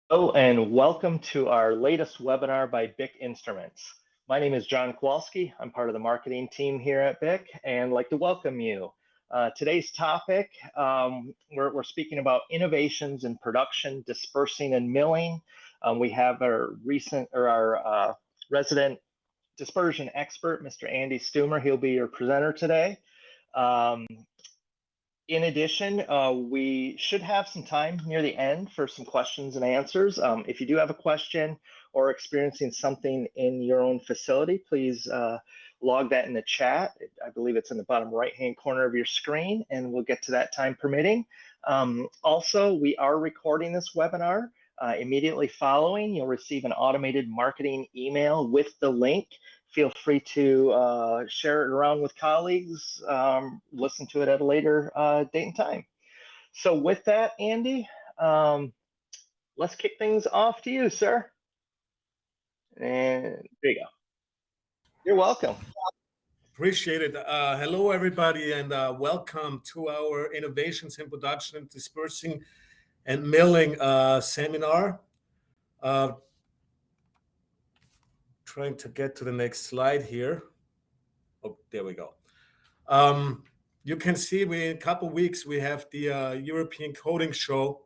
Hello and welcome to our latest webinar by BIC Instruments. My name is John Kowalski. I'm part of the marketing team here at BIC and I'd like to welcome you. Today's topic, we're speaking about innovations in production, dispersing, and milling. We have our resident dispersion expert, Mr. Andy Stummer. He'll be your presenter today. In addition, we should have some time near the end for some questions and answers. If you do have a question or experiencing something in your own facility, please log that in the chat. I believe it's in the bottom right-hand corner of your screen, and we'll get to that time permitting. Also, we are recording this webinar. Immediately following, you'll receive an automated marketing email with the link. Feel free to share it around with colleagues, listen to it at a later date and time. So with that, Andy, let's kick things off to you, sir. And there you go. You're welcome. Appreciate it. Hello, everybody, and welcome to our Innovations in Production, Dispersing, and Milling seminar. Trying to get to the next slide here. Oh, there we go. You can see in a couple of weeks we have the European Coding Show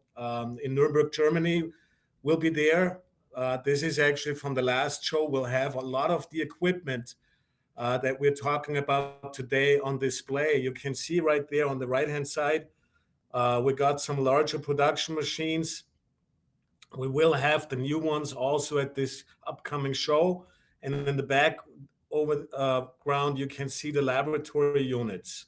in Nuremberg, Germany. We'll be there. This is actually from the last show. We'll have a lot of the equipment that we're talking about today on display. You can see right there on the right-hand side, we got some larger production machines. We will have the new ones also at this upcoming show. And in the back ground, you can see the laboratory units.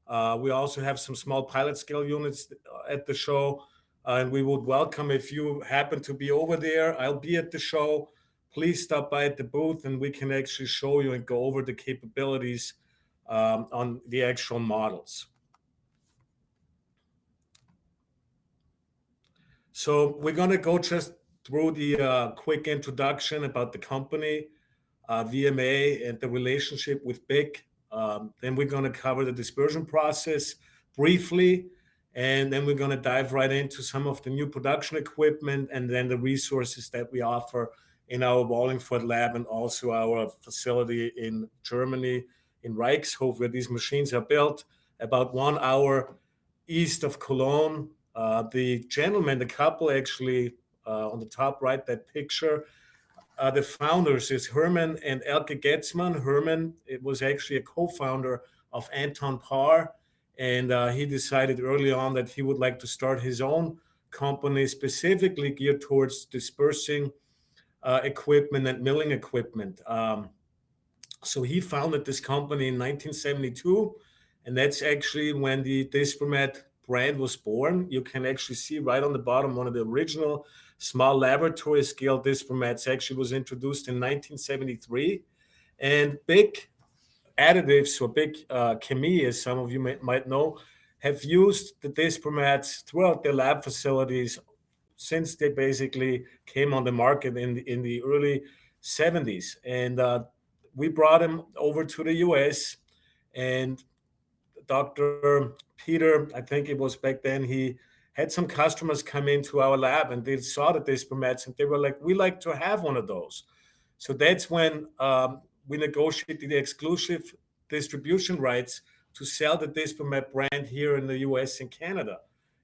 We also have some small pilot scale units at the show. And we would welcome if you happen to be over there. I'll be at the show. Please stop by at the booth and we can actually show you and go over the capabilities on the actual models. So we're going to go just through the quick introduction about the company, VMA, and the relationship with BIC. Then we're going to cover the dispersion process briefly, and then we're going to dive right into some of the new production equipment and then the resources that we offer in our Wallingford lab and also our facility in Germany, in Reichshof, where these machines are built, about 1 hour east of Cologne. The gentleman, the couple actually on the top right, that picture, the founders is Herman and Elke Getzmann. Herman, it was actually a co-founder of Anton Paar, and he decided early on that he would like to start his own company specifically geared towards dispersing equipment and milling equipment. So he founded this company in 1972, and that's actually when the DisperMat brand was born. You can actually see right on the bottom one of the original small laboratory scale DisperMats actually was introduced in 1973. And BIC additives, or BIC Chemie, as some of you might know, have used the DisperMats throughout their lab facilities since they basically came on the market in the early 70s. And we brought them over to the US, and Dr. Peter, I think it was back then, he had some customers come into our lab and they saw the DisperMats and they were like, we like to have one of those. So that's when we negotiated the exclusive distribution rights to sell the DisperMat brand here in the US and Canada.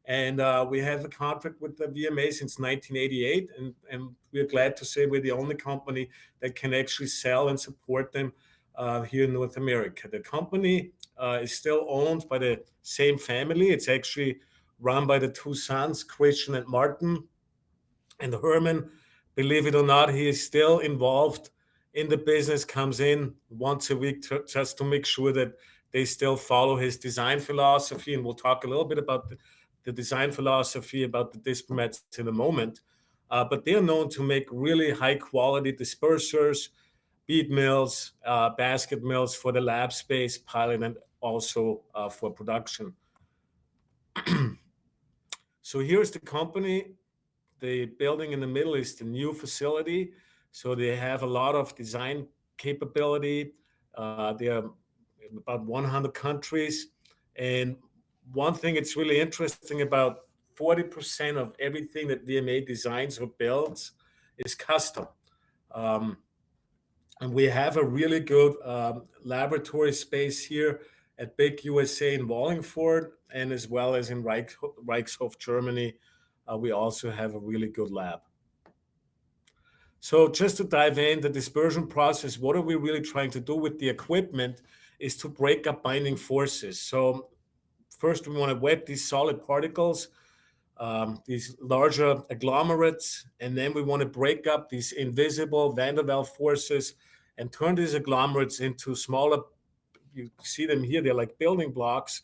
And we have a contract with the VMA since 1988, and we're glad to say we're the only company that can actually sell and support them here in North America. The company is still owned by the same family. It's actually run by the two sons, Christian and Martin. And Herman, believe it or not, he is still involved in the business, comes in once a week just to make sure that they still follow his design philosophy. And we'll talk a little bit about the design philosophy about the DisperMats in a moment. But they're known to make really high quality dispersers, bead mills, basket mills for the lab space, pilot, and also for production. So here's the company. The building in the middle is the new facility. So they have a lot of design capability. They are in about 100 countries. And one thing that's really interesting about 40% of everything that VMA designs or builds is custom. And we have a really good laboratory space here at Big USA in Wallingford, and as well as in Reichshof, Germany. We also have a really good lab. So just to dive in, the dispersion process, what are we really trying to do with the equipment is to break up binding forces. So first we want to wet these solid particles, these larger agglomerates, and then we want to break up these invisible van der Waals forces and turn these agglomerates into smaller, you see them here, they're like building blocks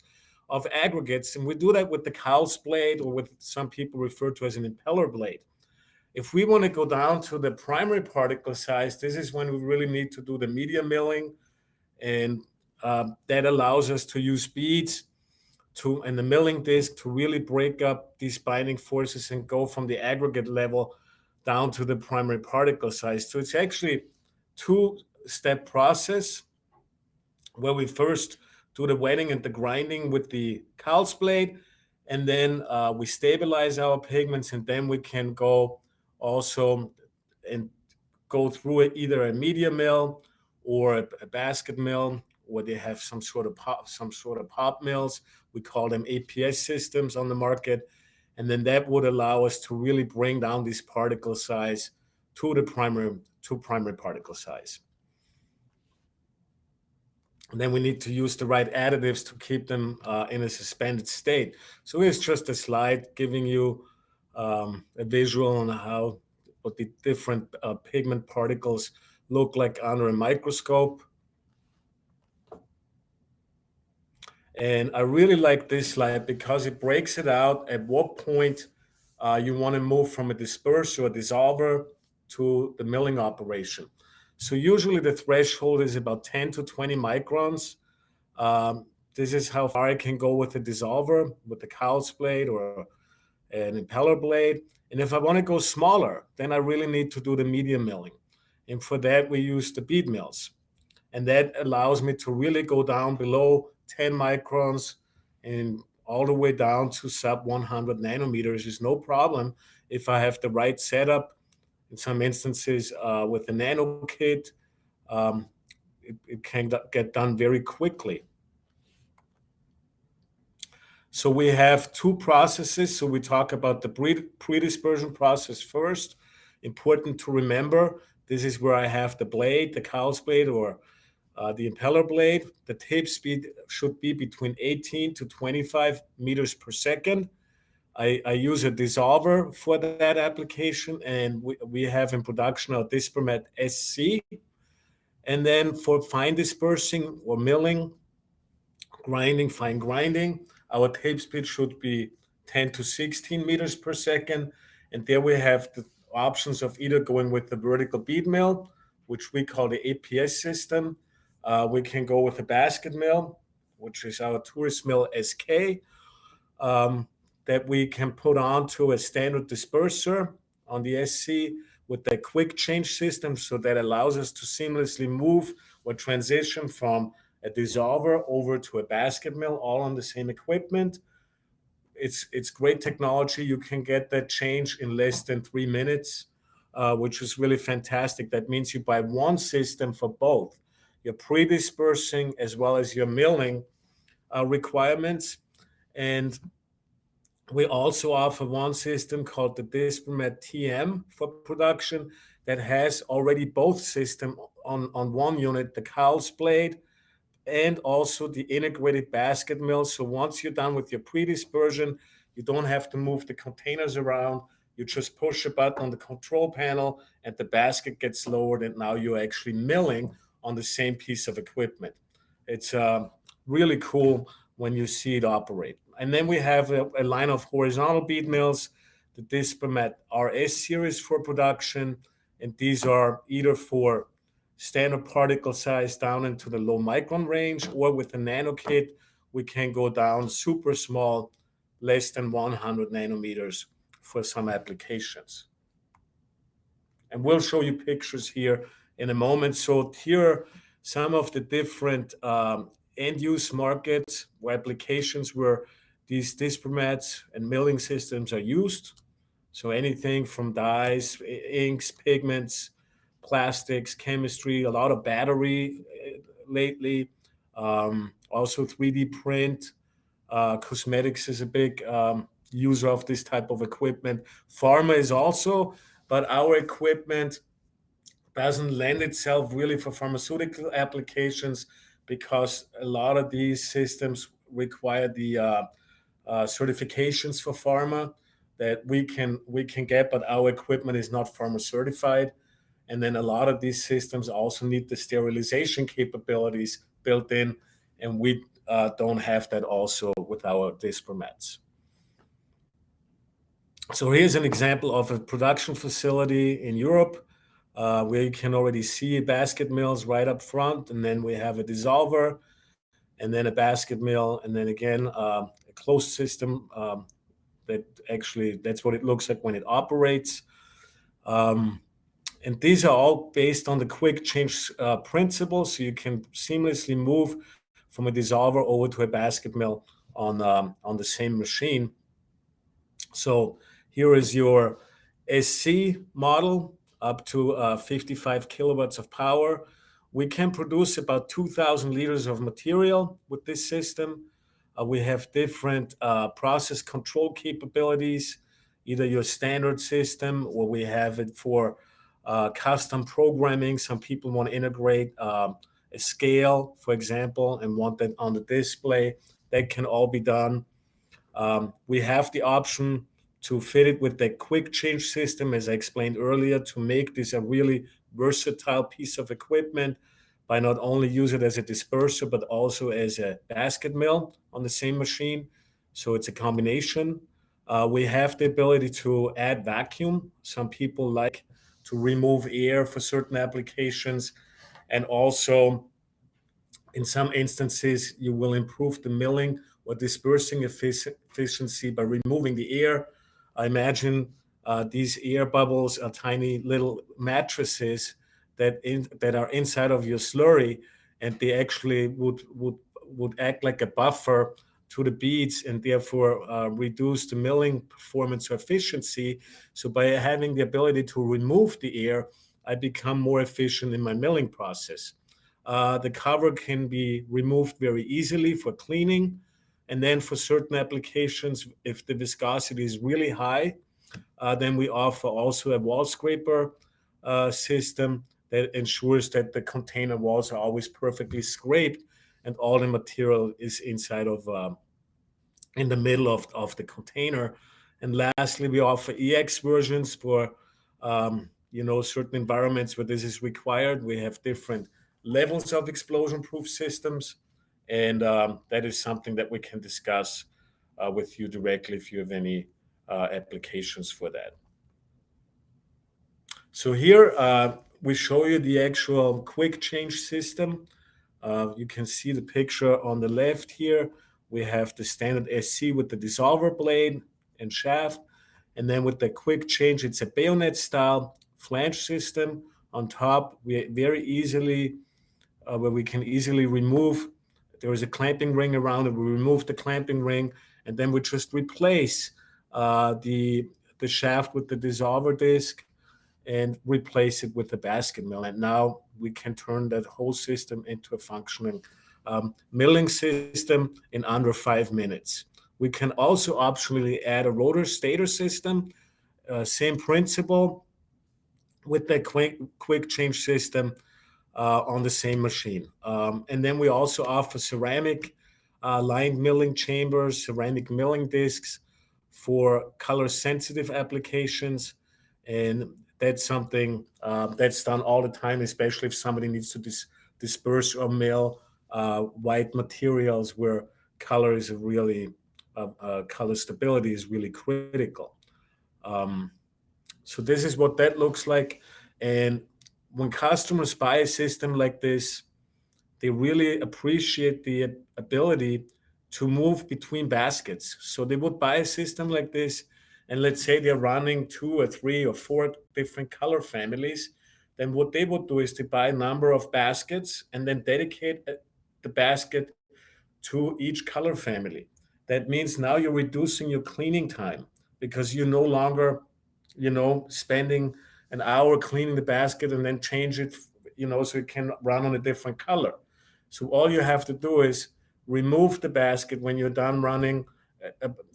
of aggregates. And we do that with the cow's blade, or what some people refer to as an impeller blade. If we want to go down to the primary particle size, this is when we really need to do the media milling, and that allows us to use beads and the milling disc to really break up these binding forces and go from the aggregate level down to the primary particle size. So it's actually two-step process where we first do the wetting and the grinding with the cow's blade, and then we stabilize our pigments, and then we can go also and go through it, either a media mill or a basket mill, or they have some sort of pop mills. We call them APS systems on the market. And then that would allow us to really bring down this particle size to the primary particle size. And then we need to use the right additives to keep them in a suspended state. So here's just a slide giving you a visual on what the different pigment particles look like under a microscope. And I really like this slide because it breaks it out at what point you want to move from a disperser or dissolver to the milling operation. So usually the threshold is about 10 to 20 microns. This is how far I can go with a dissolver, with the cow's blade or an impeller blade. And if I want to go smaller, then I really need to do the media milling. And for that, we use the bead mills. And that allows me to really go down below 10 microns and all the way down to sub 100 nanometers is no problem if I have the right setup. In some instances, with a nano kit, it can get done very quickly. So we have two processes. So we talk about the pre-dispersion process first. Important to remember, this is where I have the blade, the cow's blade, or the impeller blade. The tape speed should be between 18 to 25 meters per second. I use a dissolver for that application, and we have in production our DISPERMAT SC. And then for fine dispersing or milling, fine grinding, our tape speed should be 10 to 16 meters per second. And there we have the options of either going with the vertical bead mill, which we call the APS system. We can go with a basket mill, which is our tourist mill SK, that we can put onto a standard disperser on the SC with the quick change system. So that allows us to seamlessly move or transition from a dissolver over to a basket mill, all on the same equipment. It's great technology. You can get that change in less than 3 minutes, which is really fantastic. That means you buy one system for both your pre-dispersing as well as your milling requirements. And we also offer one system called the DispersingMat TM for production that has already both systems on one unit, the cow's blade and also the integrated basket mill. So once you're done with your pre-dispersion, you don't have to move the containers around. You just push a button on the control panel and the basket gets lowered, and now you're actually milling on the same piece of equipment. It's really cool when you see it operate. And then we have a line of horizontal bead mills, the DispersingMat RS series for production, and these are either for standard particle size down into the low micron range, or with the nano kit, we can go down super small, less than 100 nanometers for some applications. And we'll show you pictures here in a moment. So here are some of the different end-use markets or applications where these dispermats and milling systems are used. So anything from dyes, inks, pigments, plastics, chemistry, a lot of battery lately. Also 3D print, cosmetics is a big user of this type of equipment. Pharma is also, but our equipment doesn't lend itself really for pharmaceutical applications because a lot of these systems require the certifications for pharma that we can get, but our equipment is not pharma certified. And then a lot of these systems also need the sterilization capabilities built in, and we don't have that also with our dispermats. So here's an example of a production facility in Europe where you can already see basket mills right up front, and then we have a dissolver, and then a basket mill, and then again a closed system that's what it looks like when it operates. And these are all based on the quick change principle, so you can seamlessly move from a dissolver over to a basket mill on the same machine. So here is your SC model up to 55 kilowatts of power. We can produce about 2,000 liters of material with this system. We have different process control capabilities, either your standard system or we have it for custom programming. Some people want to integrate a scale, for example, and want that on the display. That can all be done. We have the option to fit it with the quick change system, as I explained earlier, to make this a really versatile piece of equipment by not only use it as a disperser, but also as a basket mill on the same machine. So it's a combination. We have the ability to add vacuum. Some people like to remove air for certain applications. And also, in some instances, you will improve the milling or dispersing efficiency by removing the air. I imagine these air bubbles are tiny little mattresses that are inside of your slurry, and they actually would act like a buffer to the beads and therefore reduce the milling performance or efficiency. So by having the ability to remove the air, I become more efficient in my milling process. The cover can be removed very easily for cleaning. And then for certain applications, if the viscosity is really high, then we offer also a wall scraper system that ensures that the container walls are always perfectly scraped and all the material is inside of in the middle of the container. And lastly, we offer EX versions for certain environments where this is required. We have different levels of explosion-proof systems, and that is something that we can discuss with you directly if you have any applications for that. So here we show you the actual quick change system. You can see the picture on the left here. We have the standard SC with the dissolver blade and shaft. And then with the quick change, it's a bayonet style flange system. On top, we very easily, where we can easily remove, there is a clamping ring around it. We remove the clamping ring, and then we just replace the shaft with the dissolver disc and replace it with the basket mill. And now we can turn that whole system into a functioning milling system in under 5 minutes. We can also optionally add a rotor stator system, same principle with the quick change system on the same machine. And then we also offer ceramic lined milling chambers, ceramic milling discs for color sensitive applications. And that's something that's done all the time, especially if somebody needs to disperse or mill white materials where color is really color stability is really critical. So this is what that looks like. And when customers buy a system like this, they really appreciate the ability to move between baskets. So they would buy a system like this, and let's say they're running 2 or 3 or 4 different color families, then what they would do is they buy a number of baskets and then dedicate the basket to each color family. that means now you're reducing your cleaning time because you're no longer, spending an hour cleaning the basket and then change it, so it can run on a different color. So all you have to do is remove the basket when you're done running,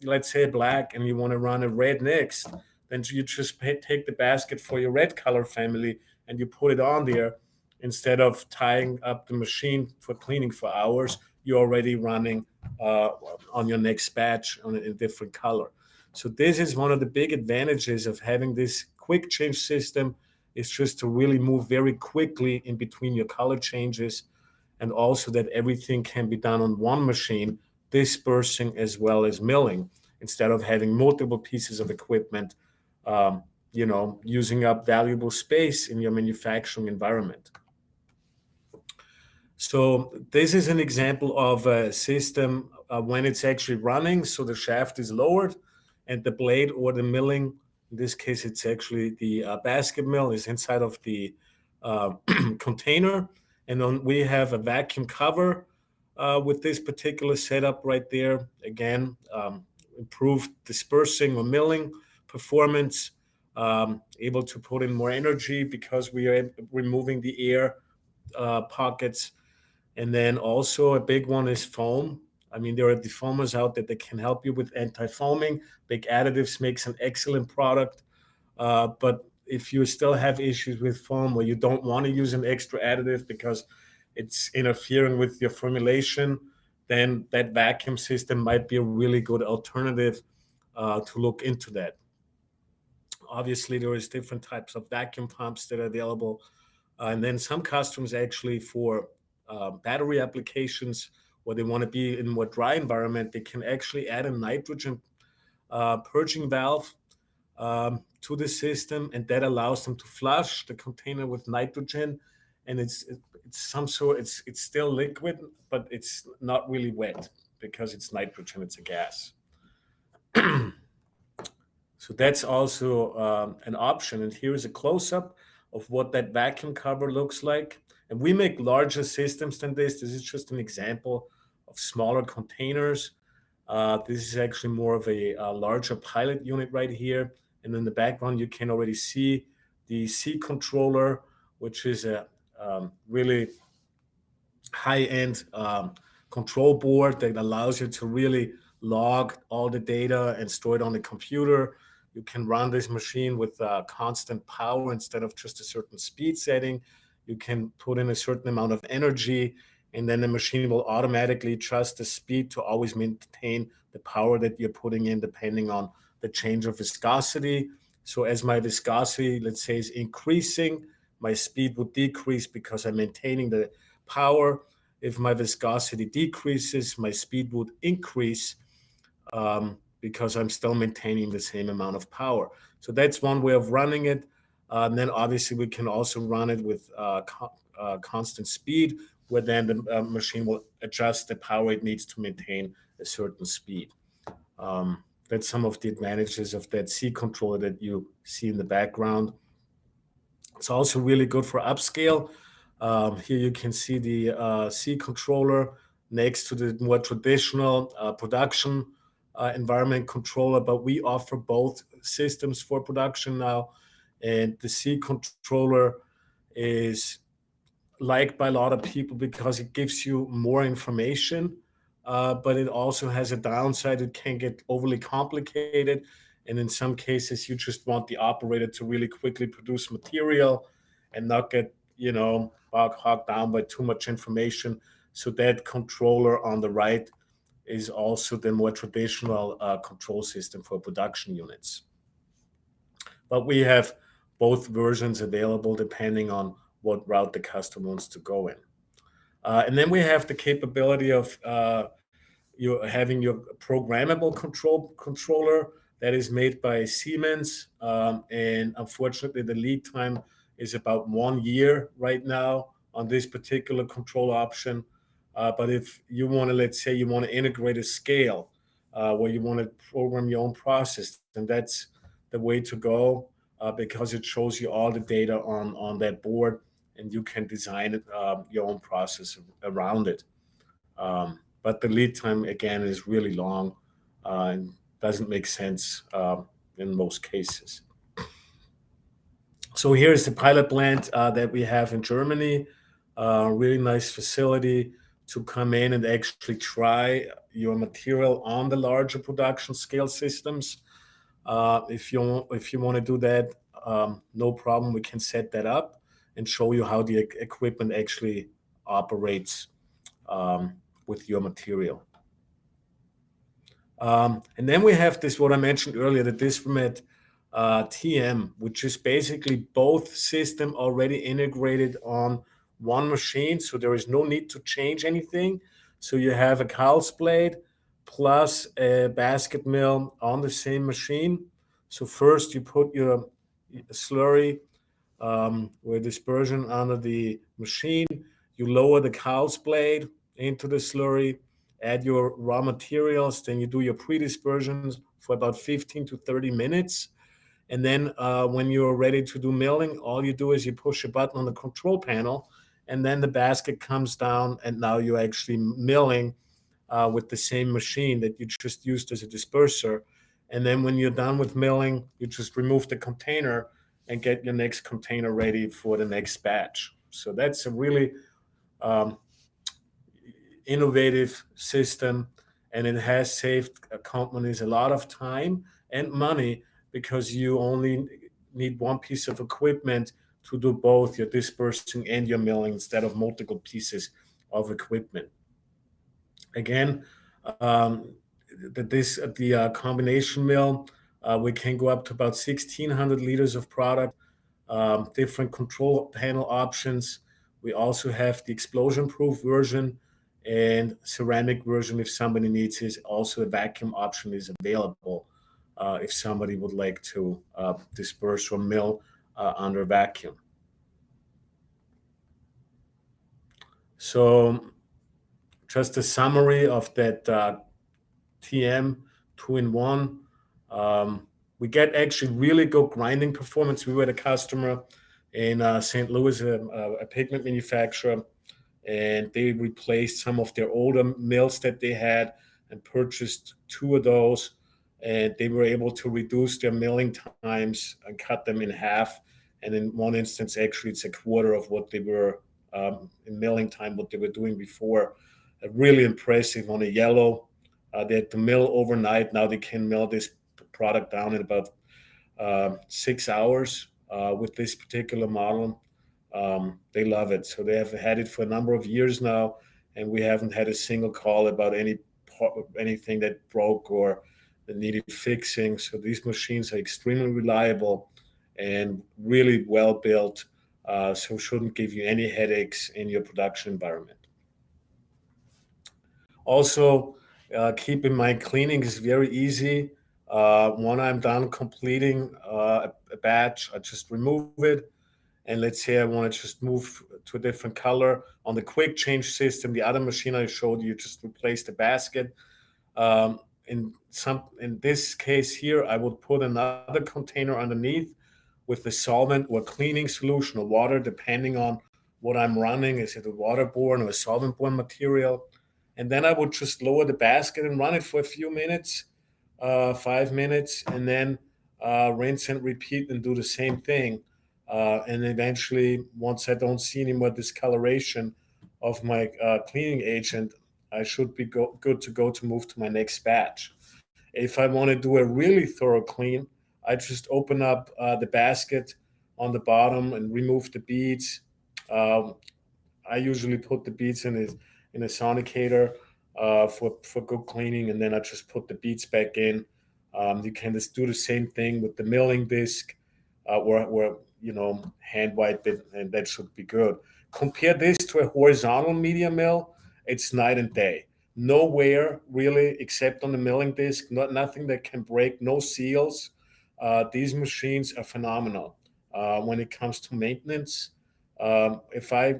let's say black, and you want to run a red next. Then you just take the basket for your red color family and you put it on there. Instead of tying up the machine for cleaning for hours, you're already running on your next batch on a different color. So this is one of the big advantages of having this quick change system, is just to really move very quickly in between your color changes, and also that everything can be done on one machine, dispersing as well as milling, instead of having multiple pieces of equipment, using up valuable space in your manufacturing environment. So this is an example of a system when it's actually running. So the shaft is lowered and the blade or the milling, in this case, it's actually the basket mill, is inside of the container. And then we have a vacuum cover with this particular setup right there. Again, improved dispersing or milling performance, able to put in more energy because we are removing the air pockets. And then also a big one is foam. I mean, there are defoamers out there that can help you with anti-foaming. Big Additives makes an excellent product. But if you still have issues with foam, or you don't want to use an extra additive because it's interfering with your formulation, then that vacuum system might be a really good alternative to look into that. Obviously, there is different types of vacuum pumps that are available. And then some customers actually for battery applications where they want to be in a more dry environment, they can actually add a nitrogen purging valve to the system, and that allows them to flush the container with nitrogen. And it's some sort, it's still liquid, but it's not really wet because it's nitrogen, it's a gas. So that's also an option. And here is a close-up of what that vacuum cover looks like. And we make larger systems than this. This is just an example of smaller containers. This is actually more of a larger pilot unit right here. And in the background, you can already see the C controller, which is a really high-end control board that allows you to really log all the data and store it on the computer. You can run this machine with constant power instead of just a certain speed setting. You can put in a certain amount of energy, and then the machine will automatically adjust the speed to always maintain the power that you're putting in depending on the change of viscosity. So as my viscosity, let's say, is increasing, my speed would decrease because I'm maintaining the power. If my viscosity decreases, my speed would increase because I'm still maintaining the same amount of power. So that's one way of running it. And then obviously we can also run it with constant speed, where then the machine will adjust the power it needs to maintain a certain speed. That's some of the advantages of that C controller that you see in the background. It's also really good for upscale. Here you can see the C controller next to the more traditional production environment controller, but we offer both systems for production now. And the C controller is liked by a lot of people because it gives you more information, but it also has a downside. It can get overly complicated. And in some cases, you just want the operator to really quickly produce material and not get, bogged down by too much information. So that controller on the right is also the more traditional control system for production units. But we have both versions available depending on what route the customer wants to go in. And then we have the capability of you having your programmable controller that is made by Siemens. And unfortunately, the lead time is about 1 year right now on this particular control option. But if you want to, let's say you want to integrate a scale where you want to program your own process, then that's the way to go because it shows you all the data on that board, and you can design it, your own process around it. But the lead time, again, is really long. and doesn't make sense in most cases. So here's the pilot plant that we have in Germany. Really nice facility to come in and actually try your material on the larger production scale systems. If you want to do that, no problem. We can set that up and show you how the equipment actually operates with your material. And then we have this, what I mentioned earlier, the DispersingTM, which is basically both system already integrated on one machine. So there is no need to change anything. So you have a cowls blade plus a basket mill on the same machine. So first you put your slurry with dispersion under the machine. You lower the cowls blade into the slurry, add your raw materials, then you do your pre-dispersions for about 15 to 30 minutes. And then when you're ready to do milling, all you do is you push a button on the control panel, and then the basket comes down, and now you're actually milling with the same machine that you just used as a disperser. And then when you're done with milling, you just remove the container and get your next container ready for the next batch. So that's a really innovative system, and it has saved companies a lot of time and money because you only need one piece of equipment to do both your dispersing and your milling instead of multiple pieces of equipment. Again, the combination mill, we can go up to about 1,600 liters of product, different control panel options. We also have the explosion-proof version and ceramic version if somebody needs it. Also, a vacuum option is available if somebody would like to disperse or mill under vacuum. So just a summary of that TM 2-in-1. We get actually really good grinding performance. We were the customer in St. Louis, a pigment manufacturer, and they replaced some of their older mills that they had and purchased 2 of those, and they were able to reduce their milling times and cut them in half. And in one instance, actually, it's a quarter of what they were in milling time, what they were doing before. Really impressive on a yellow. They had to mill overnight. Now they can mill this product down in about 6 hours with this particular model. They love it. So they have had it for a number of years now, and we haven't had a single call about anything that broke or that needed fixing. So these machines are extremely reliable and really well built, so shouldn't give you any headaches in your production environment. Also, keep in mind, cleaning is very easy. When I'm done completing a batch, I just remove it. And let's say I want to just move to a different color. On the quick change system, the other machine I showed you, just replace the basket. In this case here, I would put another container underneath with the solvent or cleaning solution or water, depending on what I'm running. Is it a waterborne or a solvent-borne material? And then I would just lower the basket and run it for a few minutes, 5 minutes, and then rinse and repeat and do the same thing. And eventually, once I don't see any more discoloration of my cleaning agent, I should be good to go to move to my next batch. If I want to do a really thorough clean, I just open up the basket on the bottom and remove the beads. I usually put the beads in a sonicator for good cleaning, and then I just put the beads back in. You can just do the same thing with the milling disc, where hand wipe it, and that should be good. Compare this to a horizontal media mill; it's night and day. No wear really, except on the milling disc. Nothing that can break. No seals. These machines are phenomenal when it comes to maintenance. If I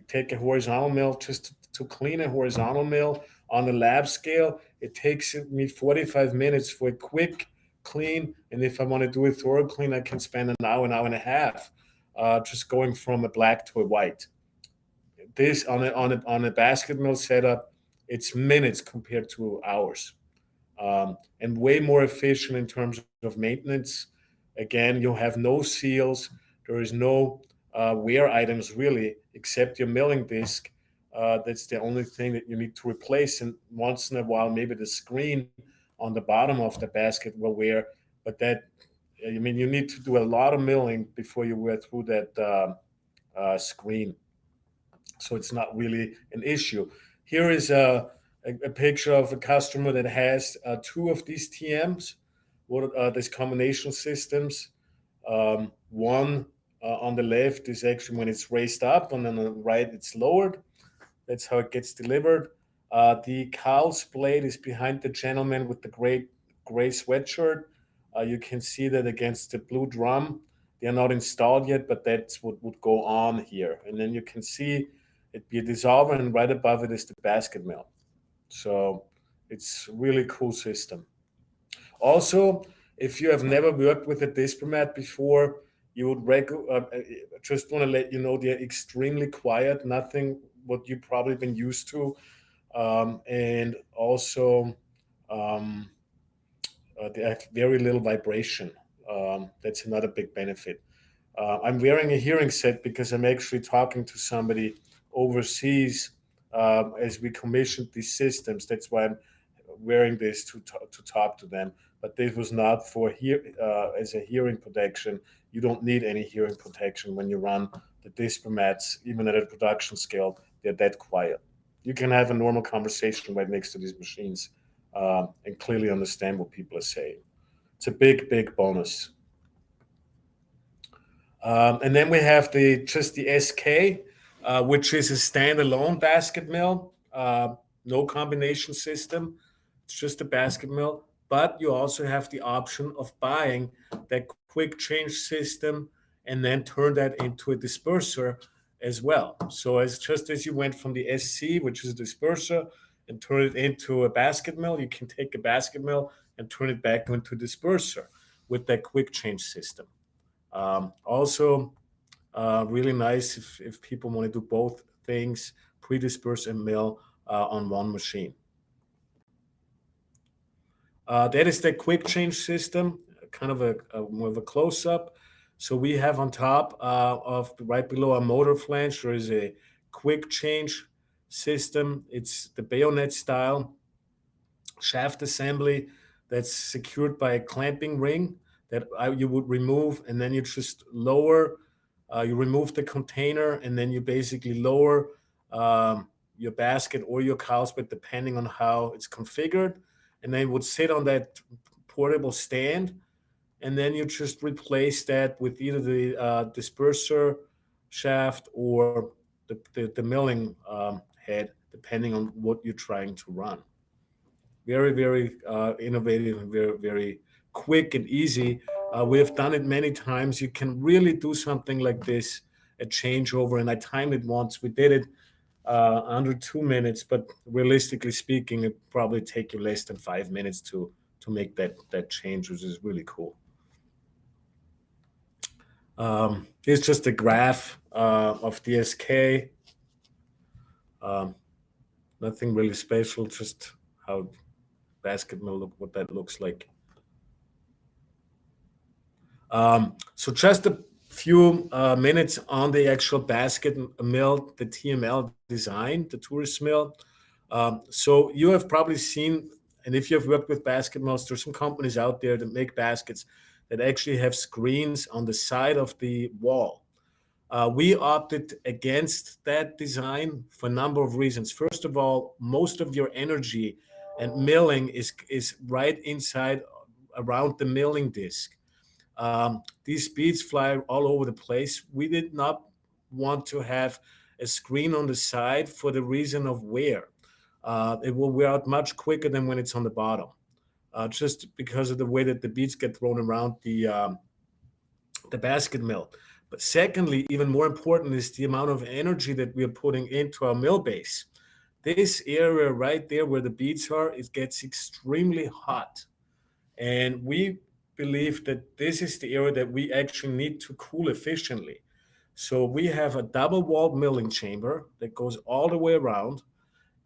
take a horizontal mill, just to clean a horizontal mill on the lab scale, it takes me 45 minutes for a quick clean. And if I want to do a thorough clean, I can spend an hour and a half just going from a black to a white. This on a basket mill setup, it's minutes compared to hours. and way more efficient in terms of maintenance. Again, you have no seals. There is no wear items really, except your milling disc. That's the only thing that you need to replace. And once in a while, maybe the screen on the bottom of the basket will wear. But that, I mean, you need to do a lot of milling before you wear through that screen. So it's not really an issue. Here is a picture of a customer that has two of these TMs, these combination systems. One on the left is actually when it's raised up, and on the right it's lowered. That's how it gets delivered. The cowl's blade is behind the gentleman with the gray sweatshirt. You can see that against the blue drum. They are not installed yet, but that's what would go on here. And then you can see it be a dissolver, and right above it is the basket mill. So it's a really cool system. Also, if you have never worked with a DisperMat before, you would just want to let you know they're extremely quiet, nothing what you've probably been used to. And also, they have very little vibration. That's another big benefit. I'm wearing a hearing set because I'm actually talking to somebody overseas as we commissioned these systems. That's why I'm wearing this to talk to them. But this was not for as a hearing protection. You don't need any hearing protection when you run the DisperMats, even at a production scale. They're that quiet. You can have a normal conversation right next to these machines and clearly understand what people are saying. It's a big, big bonus. And then we have the SK, which is a standalone basket mill, no combination system. It's just a basket mill. But you also have the option of buying that quick change system and then turn that into a disperser as well. So just as you went from the SC, which is a disperser, and turn it into a basket mill, you can take a basket mill and turn it back into a disperser with that quick change system. Also, really nice if people want to do both things, pre-disperse and mill on one machine. That is the quick change system, kind of more of a close-up. So we have on top of right below our motor flange, there is a quick change system. It's the bayonet style shaft assembly that's secured by a clamping ring that you would remove, and then you just lower, you remove the container, and then you basically lower your basket or your cowspit depending on how it's configured, and then it would sit on that portable stand, and then you just replace that with either the disperser shaft or the milling head, depending on what you're trying to run. Very, very innovative and very, very quick and easy. We have done it many times. You can really do something like this, a changeover, and I timed it once. We did it under 2 minutes, but realistically speaking, it probably take you less than 5 minutes to make that change, which is really cool. Here's just a graph of DSK. Nothing really special, just how basket mill look, what that looks like. So just a few minutes on the actual basket mill, the TML design, the tourist mill. So you have probably seen, and if you have worked with basket mills, there's some companies out there that make baskets that actually have screens on the side of the wall. We opted against that design for a number of reasons. First of all, most of your energy and milling is right inside around the milling disc. These beads fly all over the place. We did not want to have a screen on the side for the reason of wear. It will wear out much quicker than when it's on the bottom, just because of the way that the beads get thrown around the basket mill. But secondly, even more important is the amount of energy that we are putting into our mill base. This area right there where the beads are, it gets extremely hot. And we believe that this is the area that we actually need to cool efficiently. So we have a double-walled milling chamber that goes all the way around.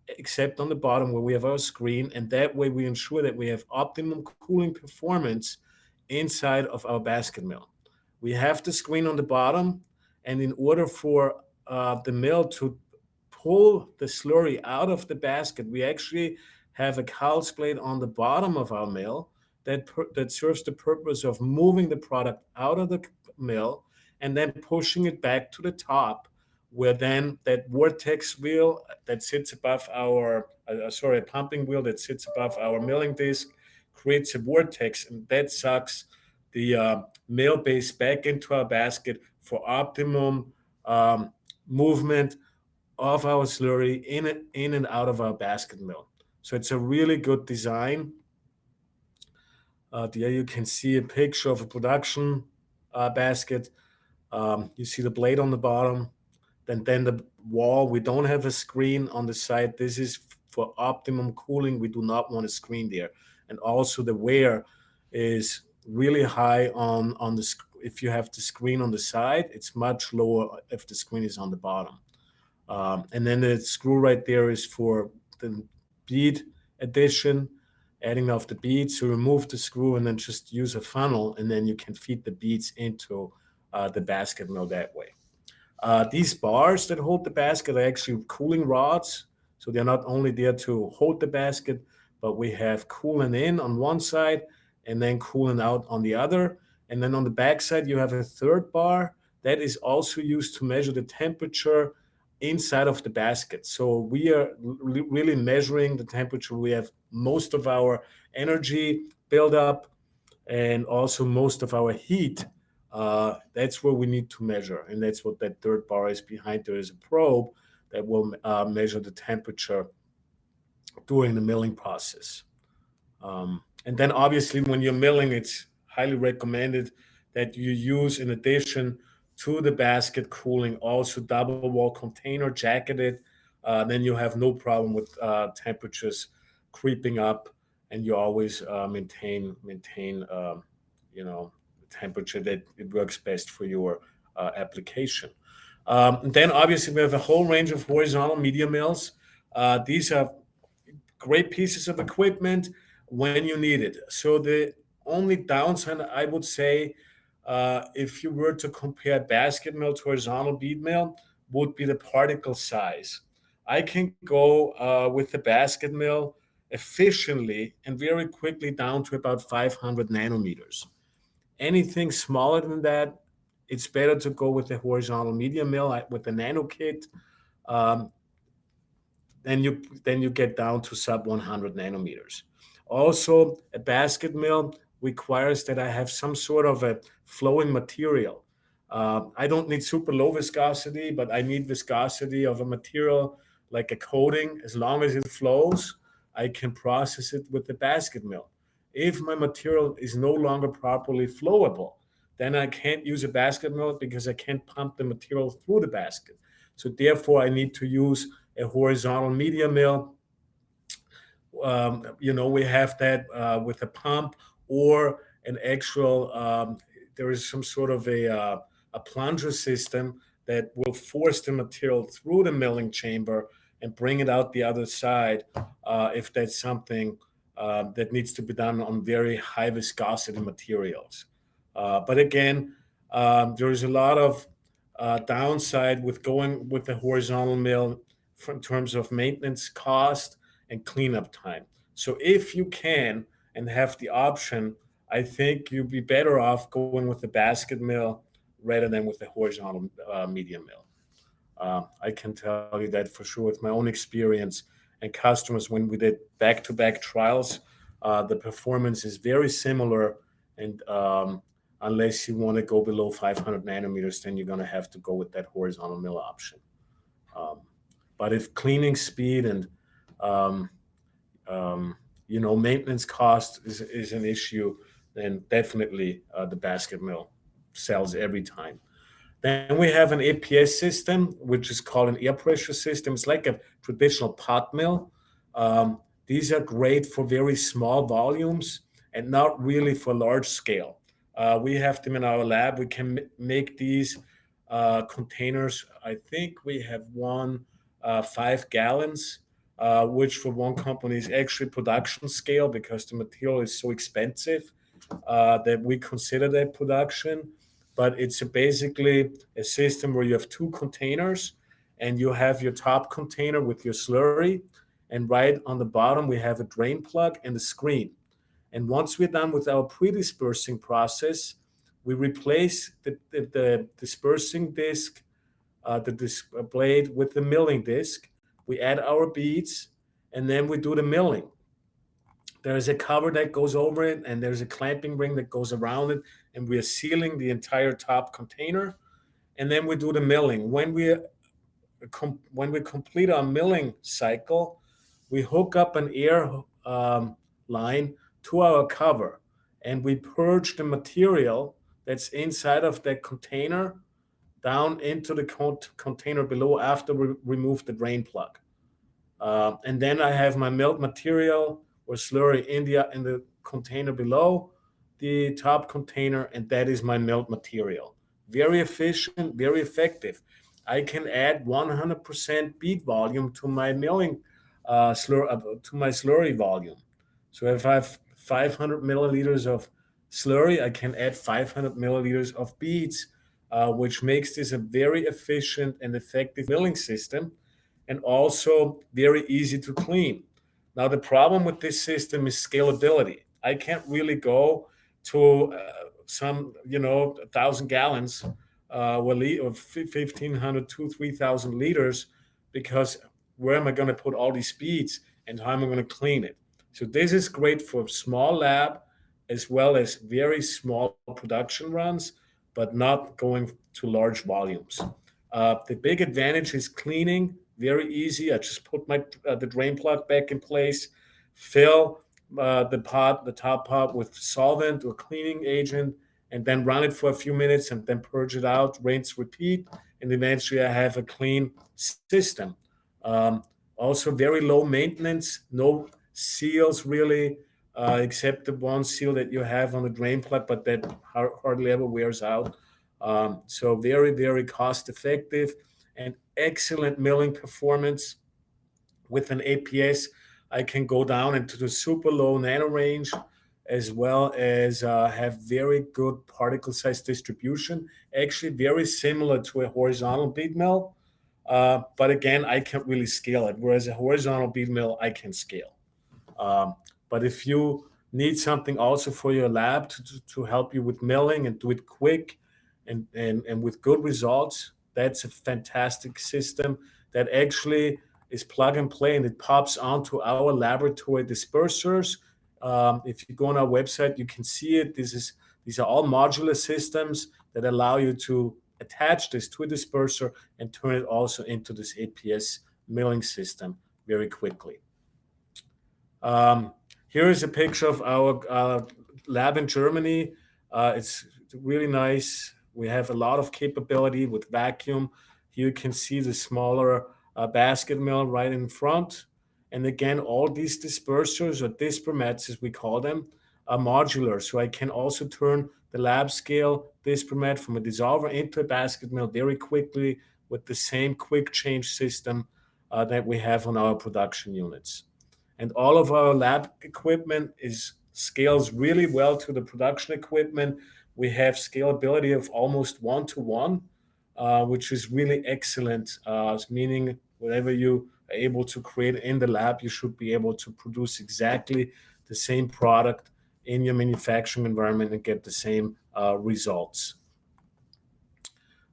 except on the bottom where we have our screen, and that way we ensure that we have optimum cooling performance inside of our basket mill. We have the screen on the bottom, and in order for the mill to pull the slurry out of the basket, we actually have a cowls blade on the bottom of our mill that serves the purpose of moving the product out of the mill and then pushing it back to the top, where then that vortex wheel that sits above our, a pumping wheel that sits above our milling disc creates a vortex, and that sucks the mill base back into our basket for optimum movement of our slurry in and out of our basket mill. So it's a really good design. There you can see a picture of a production basket. You see the blade on the bottom, then the wall. We don't have a screen on the side. This is for optimum cooling. We do not want a screen there. And also the wear is really high on the, if you have the screen on the side, it's much lower if the screen is on the bottom. And then the screw right there is for the bead addition, adding of the beads. So remove the screw and then just use a funnel, and then you can feed the beads into the basket mill that way. These bars that hold the basket are actually cooling rods. So they're not only there to hold the basket, but we have cooling in on one side and then cooling out on the other. And then on the back side, you have a third bar that is also used to measure the temperature inside of the basket. So we are really measuring the temperature. We have most of our energy build up and also most of our heat. That's where we need to measure. And that's what that third bar is behind. There is a probe that will measure the temperature during the milling process. And then obviously when you're milling, it's highly recommended that you use, in addition to the basket cooling, also double wall container jacketed. Then you have no problem with temperatures creeping up, and you always maintain temperature that it works best for your application. And then obviously we have a whole range of horizontal media mills. These are great pieces of equipment when you need it. So the only downside, I would say, if you were to compare basket mill to horizontal bead mill, would be the particle size. I can go with the basket mill efficiently and very quickly down to about 500 nanometers. Anything smaller than that, it's better to go with the horizontal media mill with the nano kit. Then you get down to sub 100 nanometers. Also, a basket mill requires that I have some sort of a flowing material. I don't need super low viscosity, but I need viscosity of a material like a coating. As long as it flows, I can process it with the basket mill. If my material is no longer properly flowable, then I can't use a basket mill because I can't pump the material through the basket. So therefore, I need to use a horizontal media mill. We have that with a pump or an actual, there is some sort of a plunger system that will force the material through the milling chamber and bring it out the other side if that's something that needs to be done on very high viscosity materials. But again, there is a lot of downside with going with the horizontal mill in terms of maintenance cost and cleanup time. So if you can and have the option, I think you'd be better off going with the basket mill rather than with the horizontal media mill. I can tell you that for sure with my own experience and customers when we did back-to-back trials. The performance is very similar, and unless you want to go below 500 nanometers, then you're going to have to go with that horizontal mill option. But if cleaning speed and maintenance cost is an issue, then definitely the basket mill sells every time. Then we have an APS system, which is called an air pressure system. It's like a traditional pot mill. These are great for very small volumes and not really for large scale. We have them in our lab. We can make these containers. I think we have one 5 gallons which for one company is actually production scale because the material is so expensive that we consider that production. But it's basically a system where you have two containers and you have your top container with your slurry. And right on the bottom, we have a drain plug and a screen. And once we're done with our pre-dispersing process, we replace the dispersing disc, the blade with the milling disc. We add our beads, and then we do the milling. There's a cover that goes over it, and there's a clamping ring that goes around it, and we are sealing the entire top container. And then we do the milling. When we complete our milling cycle, we hook up an air line to our cover, and we purge the material that's inside of that container down into the container below after we remove the drain plug. And then I have my milled material or slurry in the container below the top container, and that is my milled material. Very efficient, very effective. I can add 100% bead volume to my milling to my slurry volume. So if I have 500 milliliters of slurry, I can add 500 milliliters of beads, which makes this a very efficient and effective milling system, and also very easy to clean. Now, the problem with this system is scalability. I can't really go to some, 1,000 gallons or 1,500 to 3,000 liters, because where am I going to put all these beads and how am I going to clean it? So this is great for small lab as well as very small production runs, but not going to large volumes. The big advantage is cleaning. Very easy. I just put the drain plug back in place, fill the top pot with solvent or cleaning agent, and then run it for a few minutes and then purge it out, rinse, repeat, and eventually I have a clean system. Also very low maintenance, no seals really, except the one seal that you have on the drain plug, but that hardly ever wears out. So very, very cost effective and excellent milling performance. With an APS, I can go down into the super low nano range, as well as have very good particle size distribution. Actually, very similar to a horizontal bead mill. But again, I can't really scale it, whereas a horizontal bead mill, I can scale. But if you need something also for your lab to help you with milling and do it quick and with good results, that's a fantastic system that actually is plug and play, and it pops onto our laboratory dispersers. If you go on our website, you can see it. These are all modular systems that allow you to attach this to a disperser and turn it also into this APS milling system very quickly. Here is a picture of our lab in Germany. It's really nice. We have a lot of capability with vacuum. Here you can see the smaller basket mill right in front. And again, all these dispersers, or dispermats as we call them, are modular. So I can also turn the lab scale dispermat from a dissolver into a basket mill very quickly with the same quick change system that we have on our production units. And all of our lab equipment scales really well to the production equipment. We have scalability of almost 1-to-1, which is really excellent, meaning whatever you are able to create in the lab, you should be able to produce exactly the same product in your manufacturing environment and get the same results.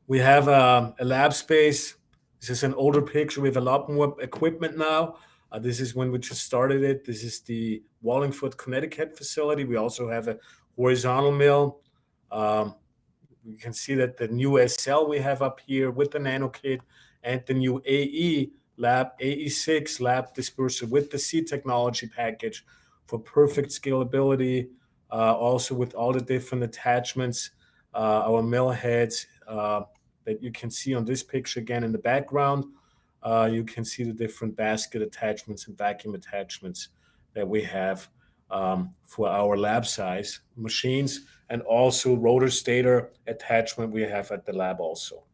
We have a lab space. This is an older picture. We have a lot more equipment now. This is when we just started it. This is the Wallingford, Connecticut facility. We also have a horizontal mill. You can see that the new SL we have up here with the nano kit, and the new AE6 lab disperser with the C technology package for perfect scalability. Also with all the different attachments, our mill heads that you can see on this picture again in the background. You can see the different basket attachments and vacuum attachments that we have for our lab size machines, and also rotor stator attachment we have at the lab also.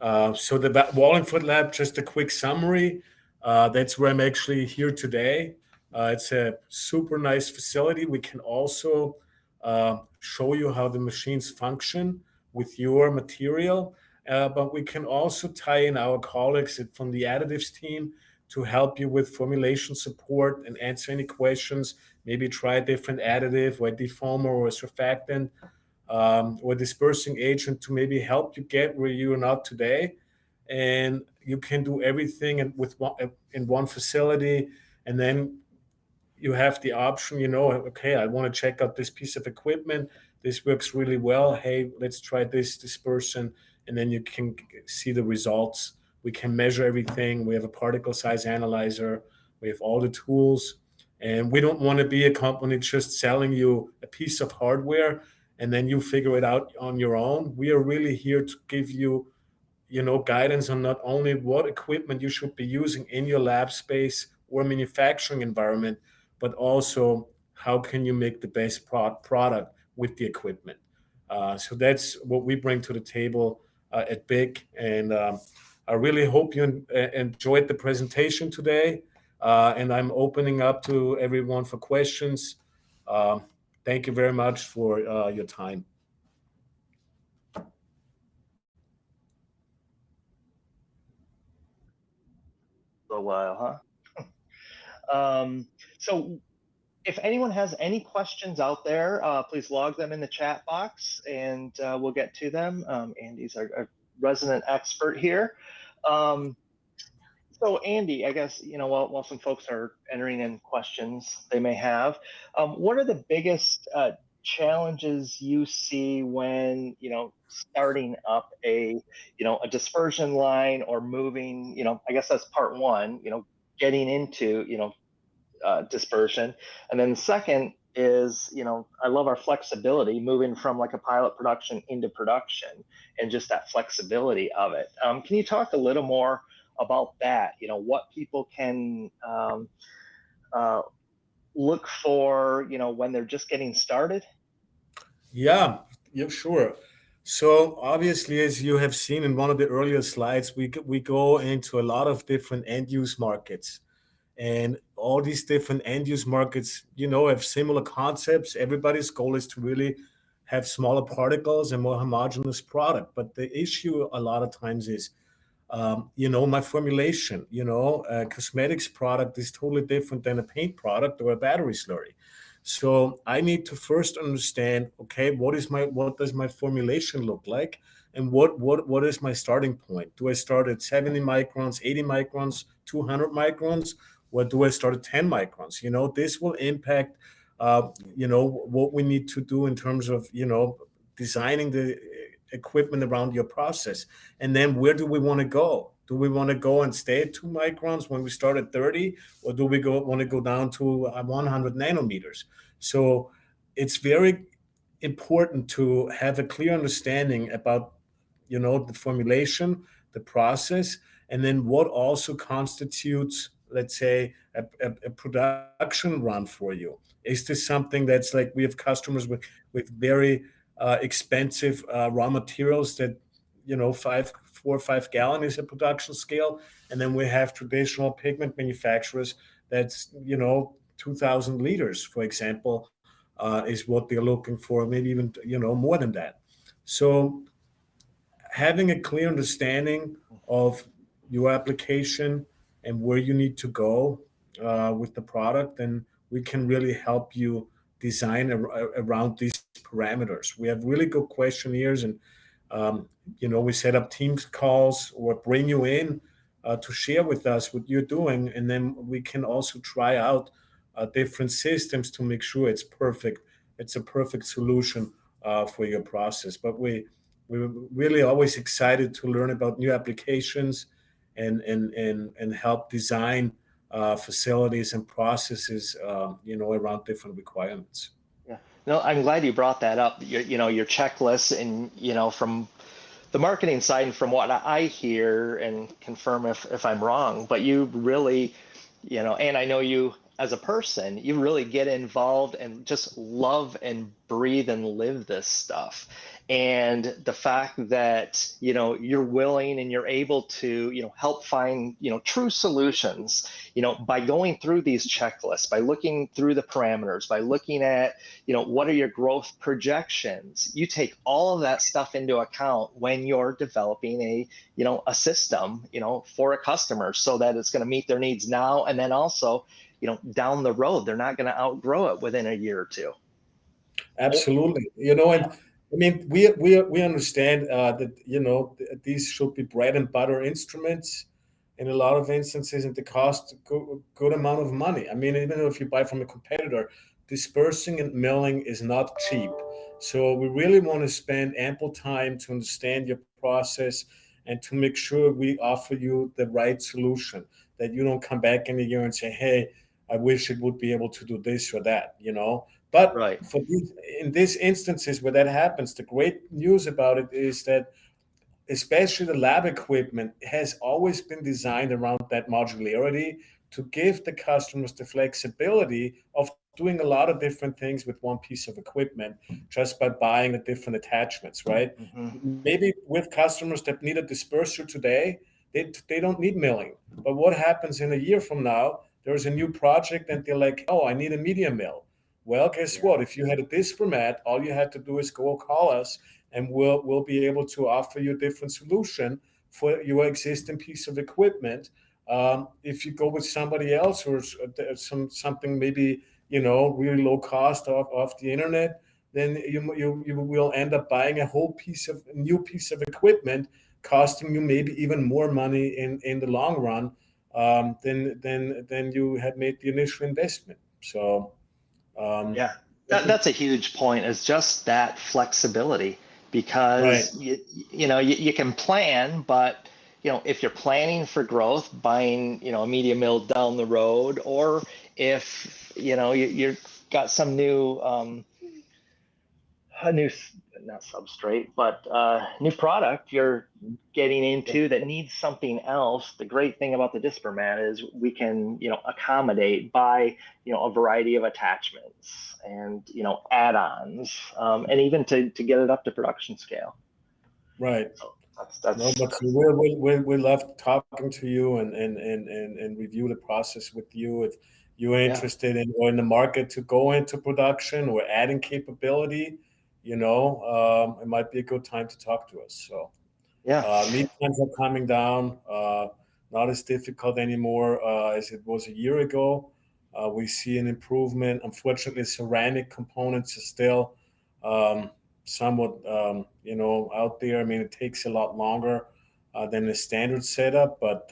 So the Wallingford lab, just a quick summary. That's where I'm actually here today. It's a super nice facility. We can also show you how the machines function with your material, but we can also tie in our colleagues from the additives team to help you with formulation support and answer any questions. Maybe try a different additive or a defoamer or a surfactant or dispersing agent to maybe help you get where you are not today. And you can do everything in one facility, and then you have the option, okay, I want to check out this piece of equipment. This works really well. Hey, let's try this dispersion. And then you can see the results. We can measure everything. We have a particle size analyzer. We have all the tools. And we don't want to be a company just selling you a piece of hardware and then you figure it out on your own. We are really here to give you guidance on not only what equipment you should be using in your lab space or manufacturing environment, but also how can you make the best product with the equipment. So that's what we bring to the table at BIC. And I really hope you enjoyed the presentation today. And I'm opening up to everyone for questions. Thank you very much for your time. A while, huh? So if anyone has any questions out there, please log them in the chat box and we'll get to them. Andy's our resident expert here. So Andy, I guess, while some folks are entering in questions they may have, what are the biggest challenges you see when, starting up a dispersion line or moving, I guess that's part one, getting into, dispersion. And then the second is, I love our flexibility moving from like a pilot production into production and just that flexibility of it. Can you talk a little more about that? What people can look for, when they're just getting started? Yeah, sure. So obviously, as you have seen in one of the earlier slides, we go into a lot of different end-use markets. And all these different end-use markets, have similar concepts. Everybody's goal is to really have smaller particles and more homogeneous product. But the issue a lot of times is, my formulation, a cosmetics product is totally different than a paint product or a battery slurry. So I need to first understand, okay, what does my formulation look like? And what is my starting point? Do I start at 70 microns, 80 microns, 200 microns? Or do I start at 10 microns? This will impact, what we need to do in terms of, designing the equipment around your process. And then where do we want to go? Do we want to go and stay at 2 microns when we start at 30? Or do we want to go down to 100 nanometers? So it's very important to have a clear understanding about, the formulation, the process, and then what also constitutes, let's say, a production run for you. Is this something that's like we have customers with very expensive raw materials that, 4 or 5 gallon is a production scale, and then we have traditional pigment manufacturers that's 2,000 liters, for example, is what they're looking for, maybe even more than that. So having a clear understanding of your application and where you need to go with the product, and we can really help you design around these parameters. We have really good questionnaires, and we set up Teams calls or bring you in to share with us what you're doing, and then we can also try out different systems to make sure it's perfect. It's a perfect solution for your process. But we're really always excited to learn about new applications and help design facilities and processes, around different requirements. Yeah, no, I'm glad you brought that up. Your checklist, and from the marketing side, and from what I hear, and confirm if I'm wrong, but you really, and I know you as a person, you really get involved and just love and breathe and live this stuff. And the fact that, you're willing and you're able to, help find, true solutions, by going through these checklists, by looking through the parameters, by looking at, what are your growth projections. You take all of that stuff into account when you're developing a system, for a customer, so that it's going to meet their needs now, and then also, down the road, they're not going to outgrow it within a year or two. Absolutely. And I mean, we understand that, these should be bread and butter instruments in a lot of instances, and they cost a good amount of money. I mean, even if you buy from a competitor, dispersing and milling is not cheap. So we really want to spend ample time to understand your process and to make sure we offer you the right solution, that you don't come back in a year and say, hey, I wish it would be able to do this or that, But Right. in these instances where that happens, the great news about it is that especially the lab equipment has always been designed around that modularity to give the customers the flexibility of doing a lot of different things with one piece of equipment just by buying the different attachments, right? Mm-hmm. Maybe with customers that need a disperser today, they don't need milling. But what happens in a year from now? There's a new project and they're like, oh, I need a media mill. Well, guess what? If you had a DISPERMAT, all you had to do is go call us, and we'll be able to offer you a different solution for your existing piece of equipment. If you go with somebody else or something maybe really low cost off the internet, then you will end up buying a new piece of equipment, costing you maybe even more money in the long run than you had made the initial investment. So. Yeah, that's a huge point, is just that flexibility, because right. you can plan, but if you're planning for growth, buying a media mill down the road, or if you've got some new not substrate, but new product you're getting into that needs something else. The great thing about the DisperMat is we can accommodate by a variety of attachments and add-ons, and even to get it up to production scale. Right. So that's No, but we love talking to you and review the process with you. If you're interested in or in the market to go into production or adding capability, it might be a good time to talk to us. So lead times are coming down, not as difficult anymore as it was a year ago. We see an improvement. Unfortunately, ceramic components are still somewhat, out there. I mean, it takes a lot longer than the standard setup, but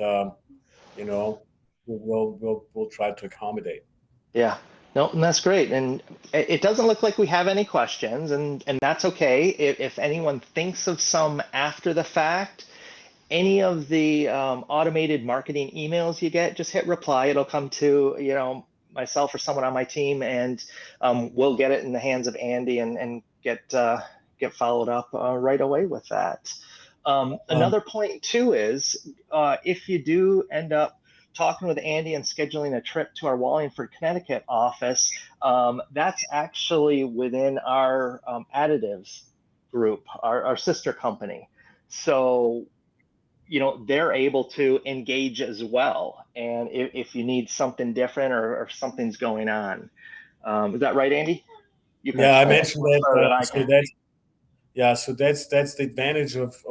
we'll try to accommodate. Yeah. No, and that's great. And it doesn't look like we have any questions, and that's okay. If anyone thinks of some after the fact, any of the automated marketing emails you get, just hit reply. It'll come to myself or someone on my team, and we'll get it in the hands of Andy and get followed up right away with that. Another point too is if you do end up talking with Andy and scheduling a trip to our Wallingford, Connecticut office, that's actually within our additives group, our sister company. So, they're able to engage as well. And if you need something different or something's going on. Is that right, Andy? You can I mentioned that. So that's the advantage of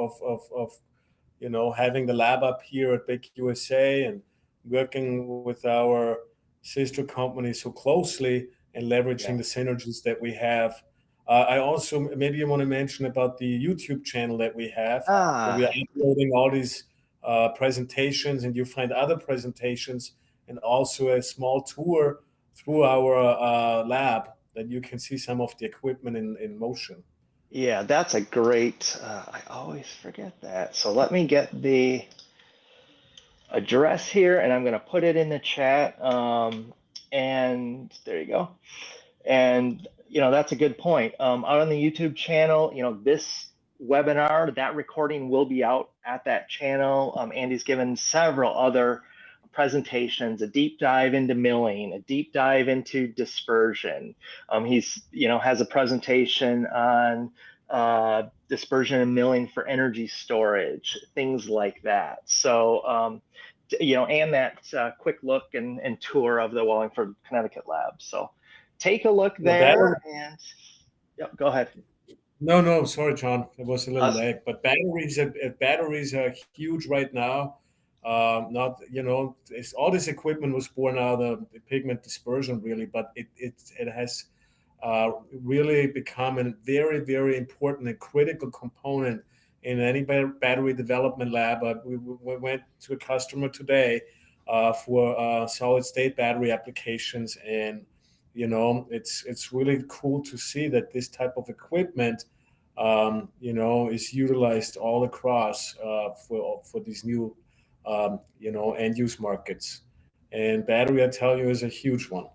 having the lab up here at Big USA and working with our sister company so closely and leveraging the synergies that we have. I also maybe you want to mention about the YouTube channel that we have, where we are uploading all these presentations, and you find other presentations and also a small tour through our lab that you can see some of the equipment in motion. Yeah, that's a great, I always forget that. So let me get the address here, and I'm going to put it in the chat. And there you go. And, that's a good point. Out on the YouTube channel, this webinar, that recording will be out at that channel. Andy's given several other presentations, a deep dive into milling, a deep dive into dispersion. He's, has a presentation on dispersion and milling for energy storage, things like that. So, and that quick look and tour of the Wallingford, Connecticut lab. So take a look there and go ahead. No, sorry, John. It was a little lag. But batteries are huge right now. Not, all this equipment was born out of the pigment dispersion, really, but it has really become a very, very important and critical component in any battery development lab. We went to a customer today for solid state battery applications, and it's really cool to see that this type of equipment is utilized all across for these new end use markets. And battery, I tell you, is a huge one.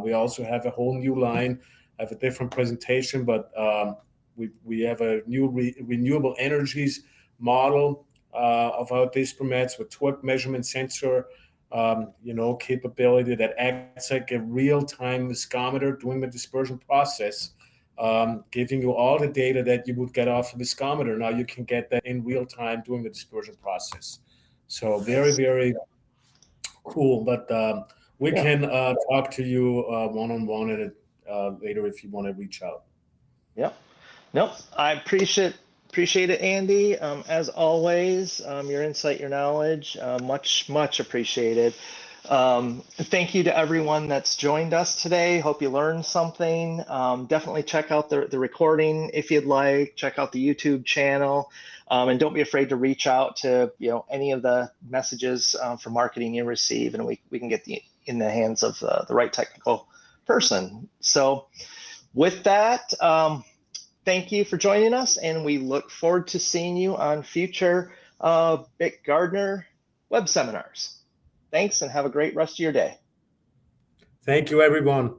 We also have a whole new line. I have a different presentation, but we have a new renewable energies model of our DisperMats with torque measurement sensor, capability that acts like a real-time viscometer doing the dispersion process, giving you all the data that you would get off a viscometer. Now you can get that in real time doing the dispersion process. So very, very cool. But we can talk to you one-on-one later if you want to reach out. Yep. Nope. I appreciate it, Andy. As always, your insight, your knowledge, much appreciated. Thank you to everyone that's joined us today. Hope you learned something. Definitely check out the recording if you'd like. Check out the YouTube channel, and don't be afraid to reach out to any of the messages for marketing you receive, and we can get in the hands of the right technical person. So, with that, thank you for joining us, and we look forward to seeing you on future BIC Gardner web seminars. Thanks, and have a great rest of your day. Thank you, everyone.